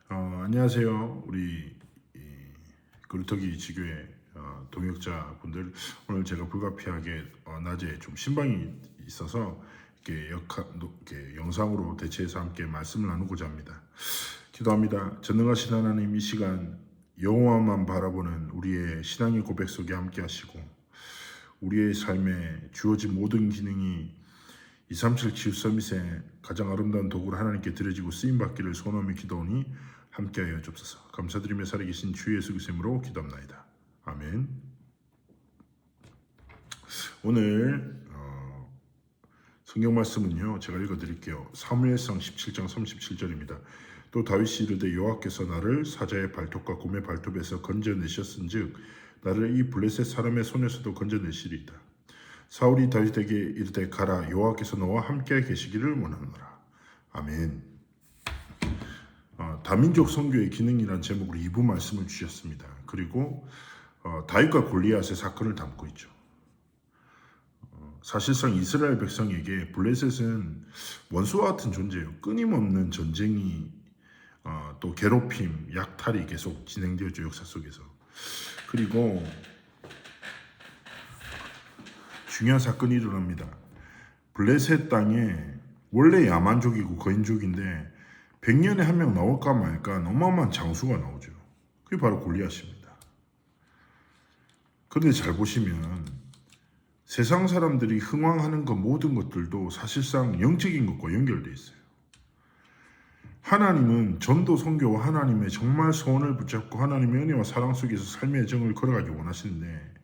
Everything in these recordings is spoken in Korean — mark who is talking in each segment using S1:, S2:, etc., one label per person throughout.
S1: 안녕하세요. 우리 그루터기 지교회 동역자분들, 오늘 제가 불가피하게 낮에 좀 신방이 있어서 이렇게 영상으로 대체해서 함께 말씀을 나누고자 합니다. 기도합니다. 전능하신 하나님, 이 시간 여호와만 바라보는 우리의 신앙의 고백 속에 함께 하시고, 우리의 삶에 주어진 모든 기능이 237 치유 서밋의 가장 아름다운 도구로 하나님께 드려지고 쓰임받기를 소원하며 기도하니 함께하여 주옵소서. 감사드리며 살아계신 주 예수 그리스도의 이름으로 기도합나이다. 아멘. 오늘 성경 말씀은요, 제가 읽어드릴게요. 사무엘상 17장 37절입니다. 또 다윗이 이르되 여호와께서 나를 사자의 발톱과 곰의 발톱에서 건져내셨은즉 나를 이 블레셋 사람의 손에서도 건져내시리이다. 사울이 다윗에게 이르되 가라, 여호와께서 너와 함께 계시기를 원하노라. 아멘. 다민족 선교의 기능이란 제목으로 2부 말씀을 주셨습니다. 그리고 다윗과 골리앗의 사건을 담고 있죠. 사실상 이스라엘 백성에게 블레셋은 원수와 같은 존재예요. 끊임없는 전쟁이 또 괴롭힘, 약탈이 계속 진행되었죠, 역사 속에서. 그리고 중요한 사건이 일어납니다. 블레셋 땅에 원래 야만족이고 거인족인데 100년에 한 명 나올까 말까 어마어마한 장수가 나오죠. 그게 바로 골리앗입니다. 그런데 잘 보시면 세상 사람들이 흥황하는 것 모든 것들도 사실상 영적인 것과 연결되어 있어요. 하나님은 전도 선교와 하나님의 정말 소원을 붙잡고 하나님의 은혜와 사랑 속에서 삶의 정을 걸어가기 원하시는데,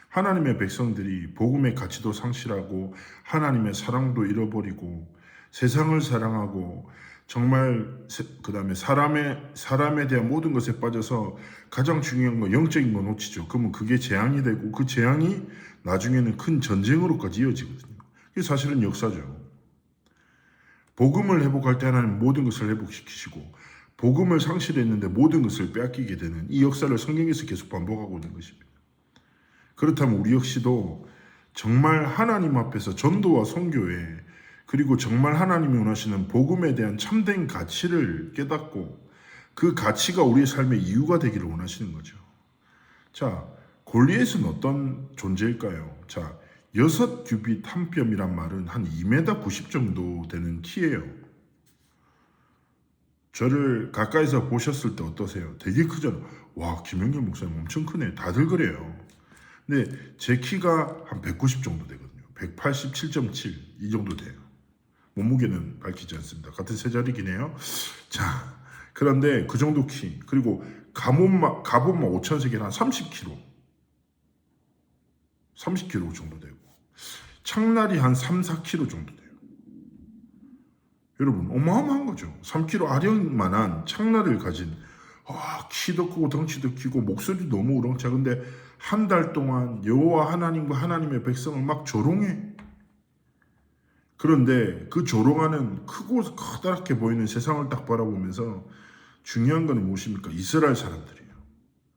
S1: 하나님의 백성들이 복음의 가치도 상실하고 하나님의 사랑도 잃어버리고 세상을 사랑하고 정말 그 다음에 사람에 대한 모든 것에 빠져서 가장 중요한 거 영적인 거 놓치죠. 그러면 그게 재앙이 되고 그 재앙이 나중에는 큰 전쟁으로까지 이어지거든요. 이게 사실은 역사죠. 복음을 회복할 때 하나님 모든 것을 회복시키시고 복음을 상실했는데 모든 것을 빼앗기게 되는 이 역사를 성경에서 계속 반복하고 있는 것입니다. 그렇다면 우리 역시도 정말 하나님 앞에서 전도와 선교에, 그리고 정말 하나님이 원하시는 복음에 대한 참된 가치를 깨닫고 그 가치가 우리의 삶의 이유가 되기를 원하시는 거죠. 자, 골리앗은 어떤 존재일까요? 자, 6규빗 한 뼘이란 말은 한 2m 90 정도 되는 키예요. 저를 가까이서 보셨을 때 어떠세요? 되게 크잖아요. 와, 김영길 목사님 엄청 크네. 다들 그래요. 근데 제 키가 한 190 정도 되거든요. 187.7 이 정도 돼요. 몸무게는 밝히지 않습니다. 같은 세 자리긴 해요. 자, 그런데 그 정도 키, 그리고 갑옷만 5,000세겔 한 30kg 정도 되고, 창날이 한 3, 4kg 정도 돼요. 여러분, 어마어마한 거죠. 3kg 아령만한 창날을 가진, 키도 크고 덩치도 크고 목소리도 너무 우렁차근데 한 달 동안 여호와 하나님과 하나님의 백성을 막 조롱해. 그런데 그 조롱하는 크고 커다랗게 보이는 세상을 딱 바라보면서 중요한 건 무엇입니까? 이스라엘 사람들이에요.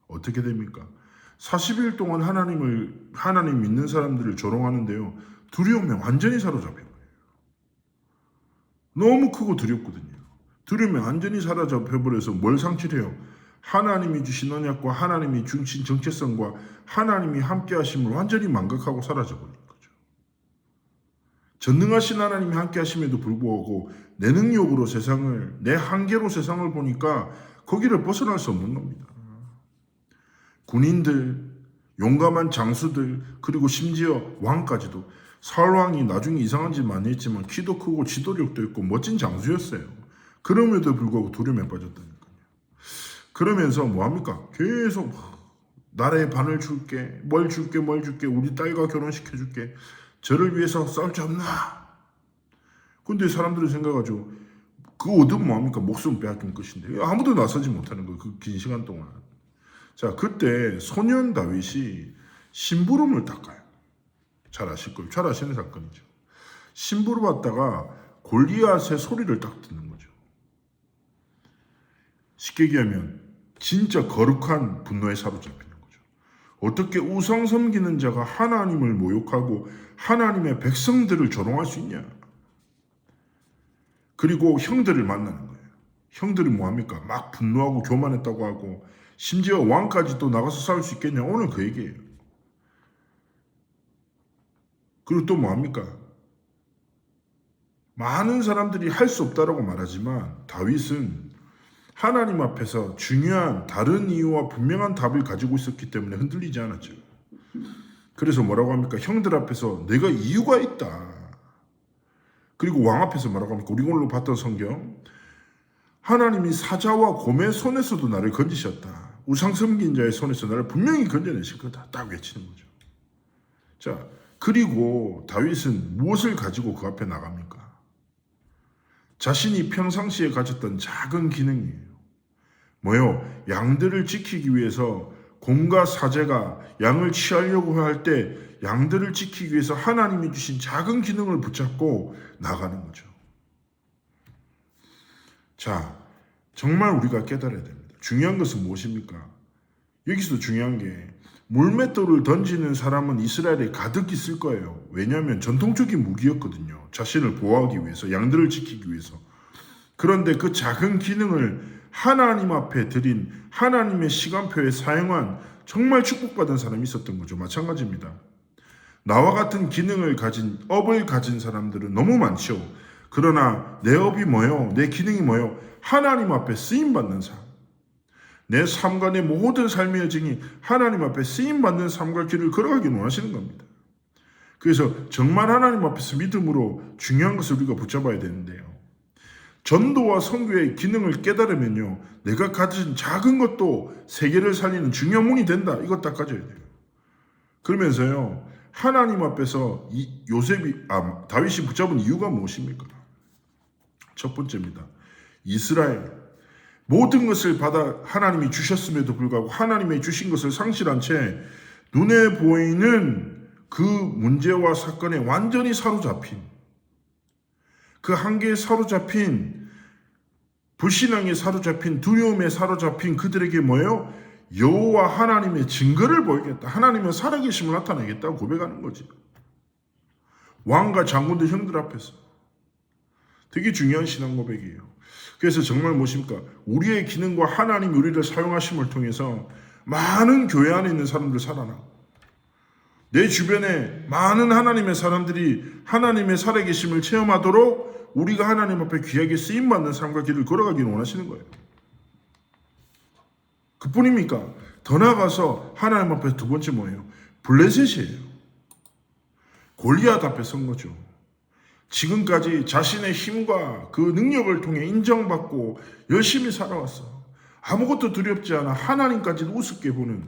S1: 어떻게 됩니까? 40일 동안 하나님 믿는 사람들을 조롱하는데요, 두려움에 완전히 사로잡힌 거예요. 너무 크고 두렵거든요. 두려움에 완전히 사로잡혀버려서 뭘 상실해요? 하나님이 주신 언약과 하나님이 주신 정체성과 하나님이 함께 하심을 완전히 망각하고 사라져버린 거죠. 전능하신 하나님이 함께 하심에도 불구하고 내 능력으로 세상을, 내 한계로 세상을 보니까 거기를 벗어날 수 없는 겁니다. 군인들, 용감한 장수들, 그리고 심지어 왕까지도. 사울 왕이 나중에 이상한 짓 많이 했지만 키도 크고 지도력도 있고 멋진 장수였어요. 그럼에도 불구하고 두려움에 빠졌다니까요. 그러면서 뭐합니까? 계속 나라의 반을 줄게, 뭘 줄게, 우리 딸과 결혼시켜줄게, 저를 위해서 싸울 줄 없나? 근데 사람들은 생각하죠. 그거 얻으면 뭐합니까? 목숨 빼앗긴 것인데. 아무도 나서지 못하는 거예요, 그 긴 시간 동안. 자, 그때 소년 다윗이 심부름을 닦아요. 잘 아실 거예요. 잘 아시는 사건이죠. 심부름 받다가 골리앗의 소리를 딱 듣는 거죠. 쉽게 얘기하면 진짜 거룩한 분노에 사로잡히는 거죠. 어떻게 우상 섬기는 자가 하나님을 모욕하고 하나님의 백성들을 조롱할 수 있냐? 그리고 형들을 만나는 거예요. 형들이 뭐합니까? 막 분노하고 교만했다고 하고 심지어 왕까지 또 나가서 싸울 수 있겠냐? 오늘 그 얘기예요. 그리고 또 뭐합니까? 많은 사람들이 할 수 없다라고 말하지만 다윗은 하나님 앞에서 중요한 다른 이유와 분명한 답을 가지고 있었기 때문에 흔들리지 않았죠. 그래서 뭐라고 합니까? 형들 앞에서 내가 이유가 있다. 그리고 왕 앞에서 뭐라고 합니까? 우리 오늘로 봤던 성경. 하나님이 사자와 곰의 손에서도 나를 건지셨다. 우상 섬긴 자의 손에서 나를 분명히 건져내실 거다. 딱 외치는 거죠. 자, 그리고 다윗은 무엇을 가지고 그 앞에 나갑니까? 자신이 평상시에 가졌던 작은 기능이에요. 뭐요? 양들을 지키기 위해서 곰과 사제가 양을 취하려고 할 때 양들을 지키기 위해서 하나님이 주신 작은 기능을 붙잡고 나가는 거죠. 자, 정말 우리가 깨달아야 됩니다. 중요한 것은 무엇입니까? 여기서도 중요한 게 물맷돌을 던지는 사람은 이스라엘에 가득 있을 거예요. 왜냐하면 전통적인 무기였거든요. 자신을 보호하기 위해서, 양들을 지키기 위해서. 그런데 그 작은 기능을 하나님 앞에 드린 하나님의 시간표에 사용한 정말 축복받은 사람이 있었던 거죠. 마찬가지입니다. 나와 같은 기능을 가진, 업을 가진 사람들은 너무 많죠. 그러나 내 업이 뭐요? 내 기능이 뭐요? 하나님 앞에 쓰임받는 삶. 내 삶과 내 모든 삶의 여정이 하나님 앞에 쓰임받는 삶과 길을 걸어가길 원하시는 겁니다. 그래서 정말 하나님 앞에서 믿음으로 중요한 것을 우리가 붙잡아야 되는데요. 전도와 선교의 기능을 깨달으면요, 내가 가진 작은 것도 세계를 살리는 중요한 문이 된다. 이것 딱 가져야 돼요. 그러면서요, 하나님 앞에서 다윗이 붙잡은 이유가 무엇입니까? 첫 번째입니다. 이스라엘 모든 것을 받아 하나님이 주셨음에도 불구하고 하나님이 주신 것을 상실한 채 눈에 보이는 그 문제와 사건에 완전히 사로잡힌, 그 한계에 사로잡힌, 불신앙에 사로잡힌, 두려움에 사로잡힌 그들에게 뭐예요? 여호와 하나님의 증거를 보이겠다. 하나님의 살아계심을 나타내겠다고 고백하는 거지. 왕과 장군들 형들 앞에서. 되게 중요한 신앙 고백이에요. 그래서 정말 무엇입니까? 우리의 기능과 하나님이 우리를 사용하심을 통해서 많은 교회 안에 있는 사람들 살아나고 내 주변에 많은 하나님의 사람들이 하나님의 살아계심을 체험하도록 우리가 하나님 앞에 귀하게 쓰임받는 삶과 길을 걸어가기를 원하시는 거예요. 그뿐입니까? 더 나아가서 하나님 앞에 두 번째 뭐예요? 블레셋이에요. 골리앗 앞에 선 거죠. 지금까지 자신의 힘과 그 능력을 통해 인정받고 열심히 살아왔어. 아무것도 두렵지 않아 하나님까지도 우습게 보는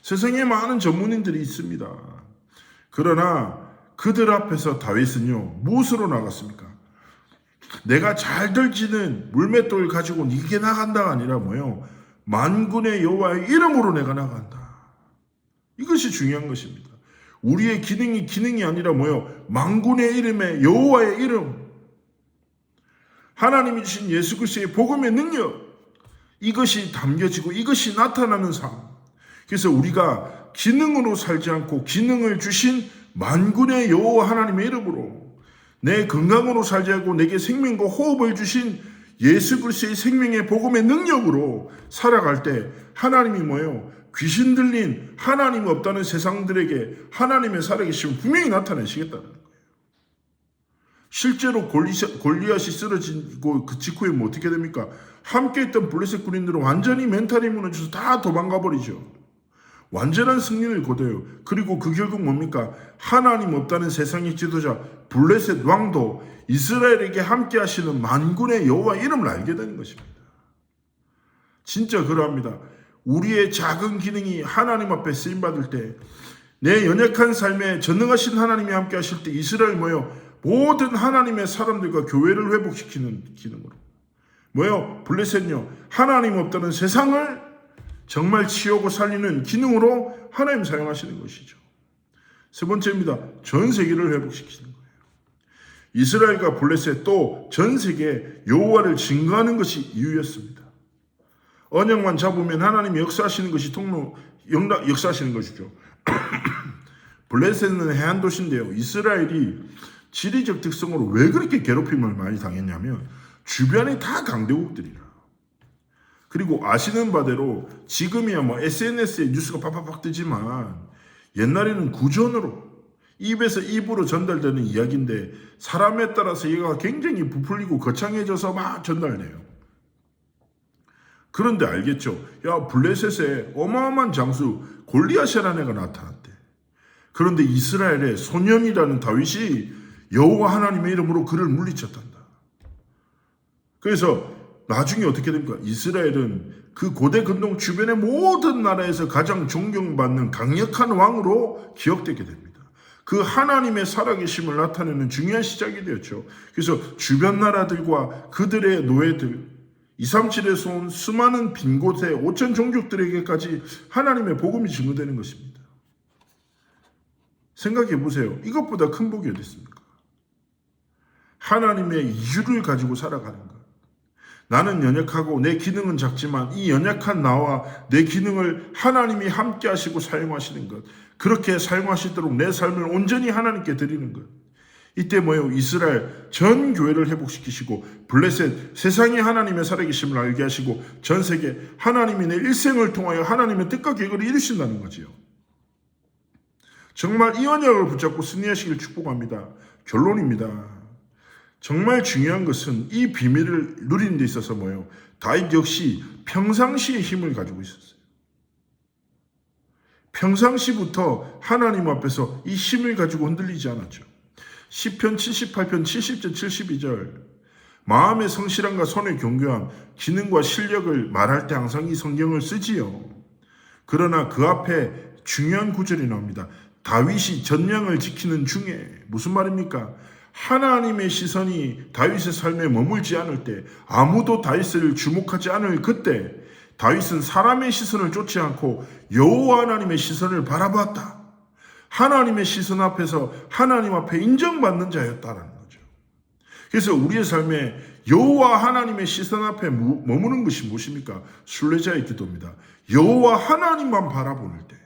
S1: 세상에 많은 전문인들이 있습니다. 그러나 그들 앞에서 다윗은요, 무엇으로 나갔습니까? 내가 잘 던지는 물맷돌을 가지고 이게 나간다가 아니라 뭐예요? 만군의 여호와의 이름으로 내가 나간다. 이것이 중요한 것입니다. 우리의 기능이 아니라 뭐예요? 만군의 이름에 여호와의 이름, 하나님이 주신 예수 그리스도의 복음의 능력, 이것이 담겨지고 이것이 나타나는 삶. 그래서 우리가 기능으로 살지 않고 기능을 주신 만군의 여호와 하나님의 이름으로, 내 건강으로 살지 않고 내게 생명과 호흡을 주신 예수 그리스도의 생명의 복음의 능력으로 살아갈 때 하나님이 뭐예요? 귀신 들린 하나님이 없다는 세상들에게 하나님의 살아계심을 분명히 나타내시겠다는 거예요. 실제로 골리앗이 쓰러지고 그 직후에 뭐 어떻게 됩니까? 함께 있던 블레셋 군인들은 완전히 멘탈이 무너져서 다 도망가 버리죠. 완전한 승리를 거둬요. 그리고 그 결국 뭡니까? 하나님 없다는 세상의 지도자 블레셋 왕도 이스라엘에게 함께 하시는 만군의 여호와 이름을 알게 되는 것입니다. 진짜 그러합니다. 우리의 작은 기능이 하나님 앞에 쓰임받을 때, 내 연약한 삶에 전능하신 하나님이 함께 하실 때 이스라엘 뭐예요? 모든 하나님의 사람들과 교회를 회복시키는 기능으로. 뭐예요? 블레셋요. 하나님 없다는 세상을 정말 치우고 살리는 기능으로 하나님 사용하시는 것이죠. 세 번째입니다. 전 세계를 회복시키는 거예요. 이스라엘과 블레셋 또 전 세계에 여호와를 증거하는 것이 이유였습니다. 언약만 잡으면 하나님이 역사하시는 것이 역사하시는 것이죠. 블레셋은 해안 도시인데요. 이스라엘이 지리적 특성으로 왜 그렇게 괴롭힘을 많이 당했냐면 주변이 다 강대국들이라. 그리고 아시는 바대로 지금이야 뭐 SNS에 뉴스가 팍팍팍 뜨지만 옛날에는 구전으로 입에서 입으로 전달되는 이야기인데 사람에 따라서 얘가 굉장히 부풀리고 거창해져서 막 전달돼요. 그런데 알겠죠? 야, 블레셋에 어마어마한 장수 골리앗이라는 애가 나타났대. 그런데 이스라엘의 소년이라는 다윗이 여호와 하나님의 이름으로 그를 물리쳤단다. 그래서 나중에 어떻게 됩니까? 이스라엘은 그 고대 근동 주변의 모든 나라에서 가장 존경받는 강력한 왕으로 기억되게 됩니다. 그 하나님의 살아계심을 나타내는 중요한 시작이 되었죠. 그래서 주변 나라들과 그들의 노예들, 237에서 온 수많은 빈 곳에 5천 종족들에게까지 하나님의 복음이 증거되는 것입니다. 생각해 보세요. 이것보다 큰 복이 어디 있습니까? 하나님의 이유를 가지고 살아가는 것. 나는 연약하고 내 기능은 작지만 이 연약한 나와 내 기능을 하나님이 함께 하시고 사용하시는 것. 그렇게 사용하시도록 내 삶을 온전히 하나님께 드리는 것. 이때 뭐예요? 이스라엘 전 교회를 회복시키시고 블레셋 세상에 하나님의 살아계심을 알게 하시고 전 세계 하나님이 내 일생을 통하여 하나님의 뜻과 계획을 이루신다는 거지요. 정말 이 언약을 붙잡고 승리하시길 축복합니다. 결론입니다. 정말 중요한 것은 이 비밀을 누리는 데 있어서 뭐예요? 다윗 역시 평상시의 힘을 가지고 있었어요. 평상시부터 하나님 앞에서 이 힘을 가지고 흔들리지 않았죠. 시편 78편 70절 72절 마음의 성실함과 손의 경교함, 기능과 실력을 말할 때 항상 이 성경을 쓰지요. 그러나 그 앞에 중요한 구절이 나옵니다. 다윗이 전량을 지키는 중에 무슨 말입니까? 하나님의 시선이 다윗의 삶에 머물지 않을 때 아무도 다윗을 주목하지 않을 그때 다윗은 사람의 시선을 쫓지 않고 여호와 하나님의 시선을 바라봤다. 하나님의 시선 앞에서 하나님 앞에 인정받는 자였다라는 거죠. 그래서 우리의 삶에 여호와 하나님의 시선 앞에 머무는 것이 무엇입니까? 순례자의 기도입니다. 여호와 하나님만 바라보는 때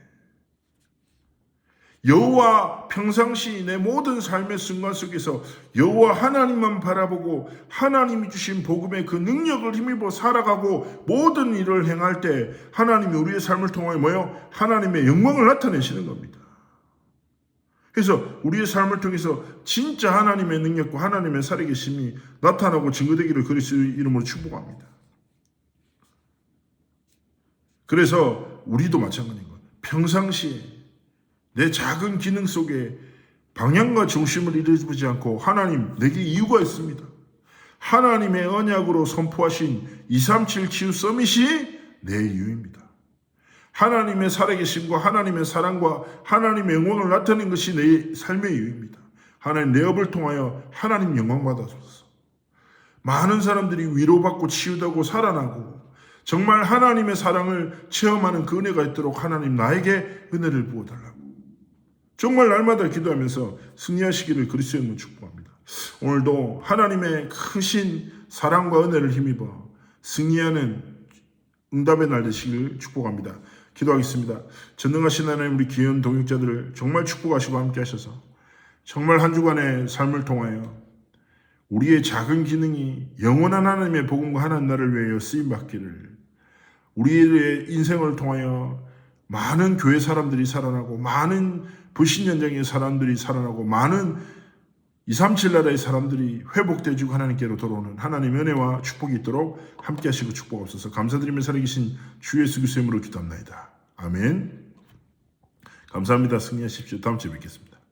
S1: 여호와 평상시 내 모든 삶의 순간 속에서 여호와 하나님만 바라보고 하나님이 주신 복음의 그 능력을 힘입어 살아가고 모든 일을 행할 때 하나님이 우리의 삶을 통하여 뭐요? 하나님의 영광을 나타내시는 겁니다. 그래서 우리의 삶을 통해서 진짜 하나님의 능력과 하나님의 살아계심이 나타나고 증거되기를 그리스도의 이름으로 축복합니다. 그래서 우리도 마찬가지인 것. 평상시에 내 작은 기능 속에 방향과 중심을 잃어버리지 않고 하나님 내게 이유가 있습니다. 하나님의 언약으로 선포하신 237 치유 서밋이 내 이유입니다. 하나님의 살아계심과 하나님의 사랑과 하나님의 영광을 나타내는 것이 내 삶의 이유입니다. 하나님 내 업을 통하여 하나님 영광 받아소서. 많은 사람들이 위로받고 치유되고 살아나고 정말 하나님의 사랑을 체험하는 그 은혜가 있도록 하나님 나에게 은혜를 부어달라고 정말 날마다 기도하면서 승리하시기를 그리스도의 이름으로 축복합니다. 오늘도 하나님의 크신 사랑과 은혜를 힘입어 승리하는 응답의 날 되시기를 축복합니다. 기도하겠습니다. 전능하신 하나님 우리 귀한 동역자들을 정말 축복하시고 함께 하셔서 정말 한 주간의 삶을 통하여 우리의 작은 기능이 영원한 하나님의 복음과 하나님 나라를 위하여 쓰임받기를 우리의 인생을 통하여 많은 교회 사람들이 살아나고 많은 불신 현장의 사람들이 살아나고 많은 237 나라의 사람들이 회복되어지고 하나님께로 돌아오는 하나님의 은혜와 축복이 있도록 함께 하시고 축복하옵소서. 감사드리며 살아계신 주 예수 그리스도의 이름으로 기도합나이다. 아멘. 감사합니다. 승리하십시오. 다음 주에 뵙겠습니다.